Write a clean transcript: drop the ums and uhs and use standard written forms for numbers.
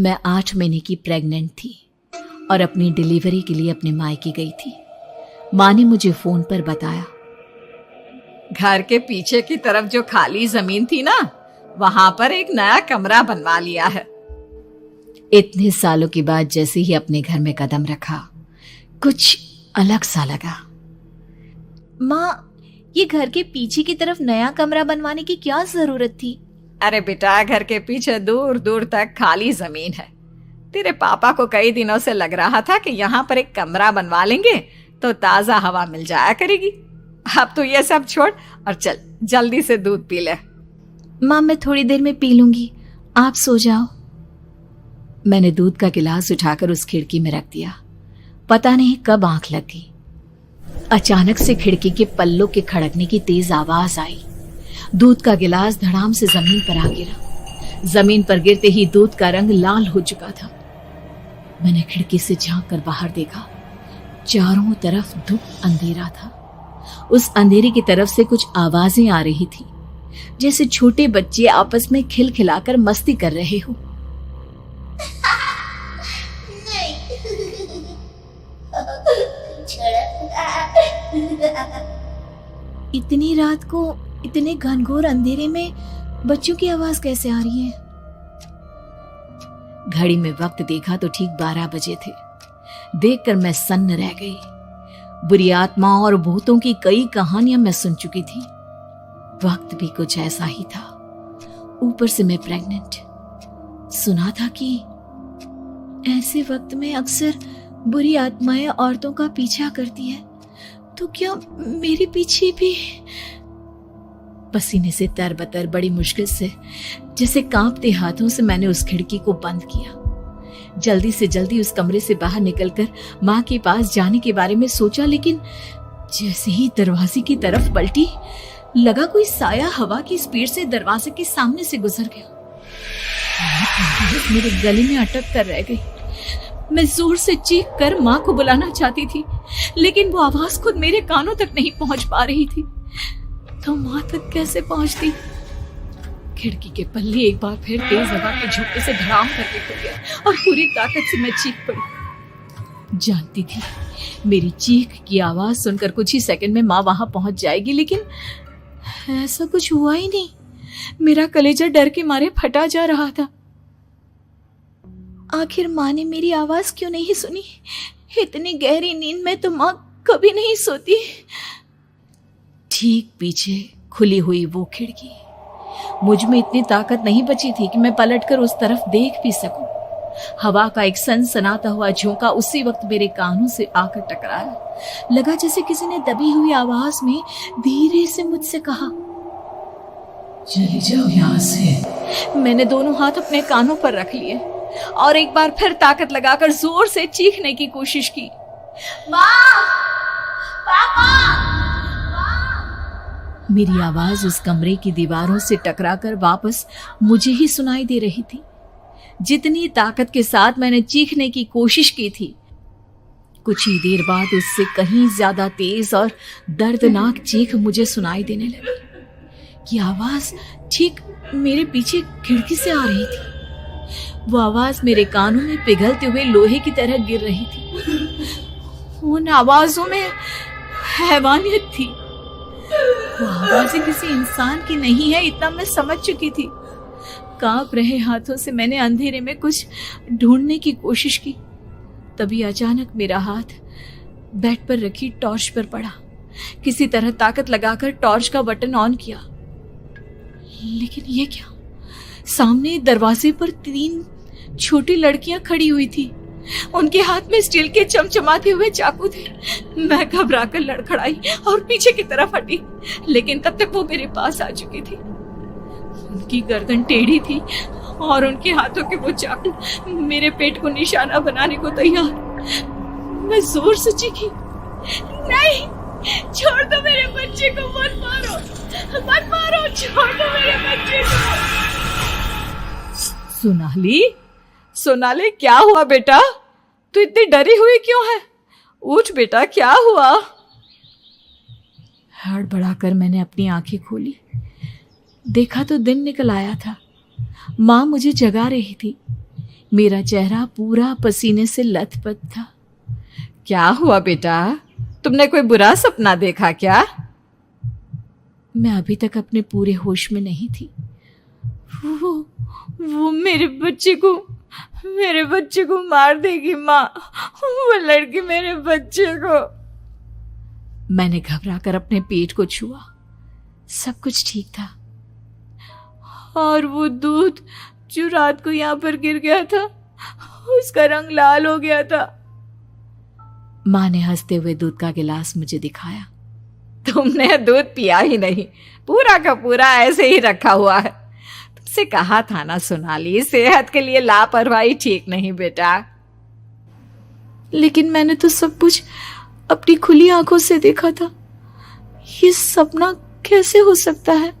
मैं 8 महीने की प्रेग्नेंट थी और अपनी डिलीवरी के लिए अपने मायके गई थी। माँ ने मुझे फोन पर बताया, घर के पीछे की तरफ जो खाली जमीन थी ना, वहां पर एक नया कमरा बनवा लिया है। इतने सालों के बाद जैसे ही अपने घर में कदम रखा, कुछ अलग सा लगा। माँ, ये घर के पीछे की तरफ नया कमरा बनवाने की क्या जरूरत थी? अरे बेटा, घर के पीछे दूर दूर तक खाली जमीन है। तेरे पापा को कई दिनों से लग रहा था कि यहाँ पर एक कमरा बनवा लेंगे तो ताजा हवा मिल जाया करेगी। अब तो ये सब छोड़ और चल जल्दी से दूध पी ले। माँ, मैं थोड़ी देर में पी लूंगी, आप सो जाओ। मैंने दूध का गिलास उठाकर उस खिड़की में रख दिया। पता नहीं कब आंख लग गई। अचानक से खिड़की के पल्लों के खड़कने की तेज आवाज आई। दूध का गिलास धड़ाम से जमीन पर आ गिरा। जमीन पर गिरते ही दूध का रंग लाल हो चुका था। मैंने खिड़की से झांक कर बाहर देखा। चारों तरफ धुप अंधेरा था। उस अंधेरे की तरफ से कुछ आवाजें आ रही थी, जैसे छोटे बच्चे आपस में खिलखिलाकर मस्ती कर रहे हो। इतनी रात को इतने घनघोर अंधेरे में बच्चों की आवाज कैसे आ रही है? घड़ी में वक्त देखा तो ठीक 12 बजे थे। देखकर मैं सन्न रह गई। बुरी आत्माओं और भूतों की कई कहानियां मैं सुन चुकी थी। वक्त भी कुछ ऐसा ही था। ऊपर से मैं प्रेग्नेंट। सुना था कि ऐसे वक्त में अक्सर बुरी आत्माएं औरतों का पीछा करती है, तो क्या मेरे पीछे भी? पसीने से तरबतर बड़ी मुश्किल से, जैसे कांपते हाथों से मैंने उस खिड़की को बंद किया। जल्दी से जल्दी उस कमरे से बाहर निकलकर माँ के पास जाने के बारे में सोचा, लेकिन जैसे ही दरवाजे की तरफ पलटी, लगा कोई साया हवा की स्पीड से दरवाजे के सामने से गुजर गया। मेरे गले में अटक कर रह गई। मैं जोर से चीख कर माँ को बुलाना चाहती थी, लेकिन वो आवाज खुद मेरे कानों तक नहीं पहुंच पा रही थी। तो माँ तक कैसे पहुंचती? खिड़की के पल्ले एक बार फिर तेज हवा के झोंके से धड़ाम करके खुल गया और पूरी ताकत से मैं चीख पड़ी। जानती थी मेरी चीख की आवाज सुनकर कुछ ही सेकंड में माँ वहां पहुंच जाएगी, लेकिन ऐसा कुछ हुआ ही नहीं। मेरा कलेजा डर के मारे फटा जा रहा था। आखिर माँ ने मेरी आवाज क्यों नहीं सुनी? इतनी गहरी नींद में तो माँ कभी नहीं सोती। ठीक पीछे खुली हुई वो खिड़की। मुझ में इतनी ताकत नहीं बची थी कि मैं पलटकर उस तरफ देख भी सकूं। हवा का एक सनसनाता हुआ झोंका उसी वक्त मेरे कानों से आकर टकराया। लगा जैसे किसी ने दबी हुई आवाज में धीरे से मुझसे कहा, चली जाओ यहाँ से। मैंने दोनों हाथ अपने कानों पर रख लिए और एक बार फिर ताकत लगाकर जोर से चीखने की कोशिश की। माँ! पापा! मेरी आवाज उस कमरे की दीवारों से टकराकर वापस मुझे ही सुनाई दे रही थी। जितनी ताकत के साथ मैंने चीखने की कोशिश की थी, कुछ ही देर बाद उससे कहीं ज्यादा तेज और दर्दनाक चीख मुझे सुनाई देने लगी। कि आवाज ठीक मेरे पीछे खिड़की से आ रही थी। वो आवाज मेरे कानों में पिघलते हुए लोहे की तरह गिर रही थी। उन आवाजों में हैवानियत थी। वो आवाजें किसी इंसान की नहीं है, इतना मैं समझ चुकी थी। कांप रहे हाथों से मैंने अंधेरे में कुछ ढूंढने की कोशिश की। तभी अचानक मेरा हाथ बेड पर रखी टॉर्च पर पड़ा। किसी तरह ताकत लगाकर टॉर्च का बटन ऑन किया, लेकिन ये क्या? सामने दरवाजे पर 3 छोटी लड़कियां खड़ी हुई थी। उनके हाथ में स्टील के चमचमाते हुए चाकू थे। मैं घबराकर लड़खड़ाई और पीछे की तरफ हटी, लेकिन तब तक वो मेरे पास आ चुकी थी। उनकी गर्दन टेढ़ी थी और उनके हाथों के वो चाकू मेरे पेट को निशाना बनाने को तैयार। मैं जोर से चीखी, नहीं, छोड़ दो मेरे बच्चे को, मत मारो, मत मारो, छोड़ दो मेरे बच्चे को। सोनाली, क्या हुआ बेटा? तू इतनी डरी हुई क्यों है? उठ बेटा, क्या हुआ? हड़बड़ाकर मैंने अपनी आंखें खोली। देखा तो दिन निकल आया था। माँ मुझे जगा रही थी। मेरा चेहरा पूरा पसीने से लथपथ था। क्या हुआ बेटा, तुमने कोई बुरा सपना देखा क्या? मैं अभी तक अपने पूरे होश में नहीं थी। वो मेरे बच्चे को मार देगी माँ। वो लड़की मेरे बच्चे को। मैंने घबराकर अपने पेट को छुआ। सब कुछ ठीक था। और वो दूध जो रात को यहाँ पर गिर गया था, उसका रंग लाल हो गया था। माँ ने हंसते हुए दूध का गिलास मुझे दिखाया। तुमने दूध पिया ही नहीं, पूरा का पूरा ऐसे ही रखा हुआ है। तुमसे कहा था ना सोनाली, सेहत के लिए लापरवाही ठीक नहीं बेटा। लेकिन मैंने तो सब कुछ अपनी खुली आंखों से देखा था। ये सपना कैसे हो सकता है?